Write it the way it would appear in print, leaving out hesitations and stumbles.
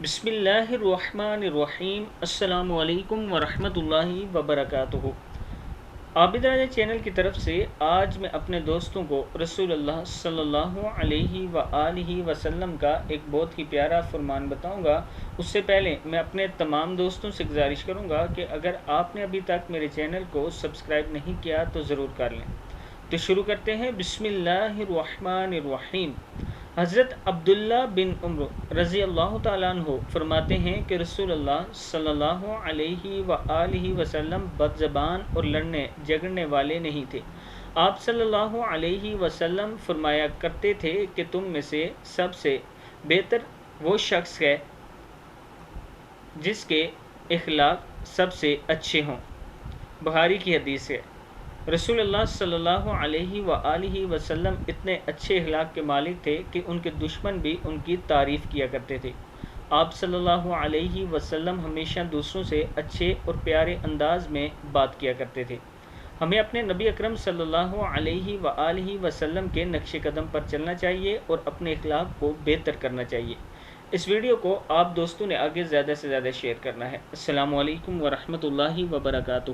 بسم اللہ الرحمن الرحیم۔ السلام علیکم ورحمۃ اللہ وبرکاتہ۔ عابد راجہ چینل کی طرف سے آج میں اپنے دوستوں کو رسول اللہ صلی اللہ علیہ وآلہ وسلم کا ایک بہت ہی پیارا فرمان بتاؤں گا۔ اس سے پہلے میں اپنے تمام دوستوں سے گزارش کروں گا کہ اگر آپ نے ابھی تک میرے چینل کو سبسکرائب نہیں کیا تو ضرور کر لیں۔ تو شروع کرتے ہیں۔ بسم اللہ الرحمن الرحیم۔ حضرت عبداللہ بن عمر رضی اللہ تعالیٰ عنہ فرماتے ہیں کہ رسول اللہ صلی اللہ علیہ وآلہ وسلم بد زبان اور لڑنے جھگڑنے والے نہیں تھے۔ آپ صلی اللہ علیہ وسلم فرمایا کرتے تھے کہ تم میں سے سب سے بہتر وہ شخص ہے جس کے اخلاق سب سے اچھے ہوں۔ بخاری کی حدیث ہے۔ رسول اللہ صلی اللہ علیہ وآلہ وسلم اتنے اچھے اخلاق کے مالک تھے کہ ان کے دشمن بھی ان کی تعریف کیا کرتے تھے۔ آپ صلی اللہ علیہ وسلم ہمیشہ دوسروں سے اچھے اور پیارے انداز میں بات کیا کرتے تھے۔ ہمیں اپنے نبی اکرم صلی اللہ علیہ وآلہ وسلم کے نقش قدم پر چلنا چاہیے اور اپنے اخلاق کو بہتر کرنا چاہیے۔ اس ویڈیو کو آپ دوستوں نے آگے زیادہ سے زیادہ شیئر کرنا ہے۔ السلام علیکم ورحمۃ اللہ وبرکاتہ۔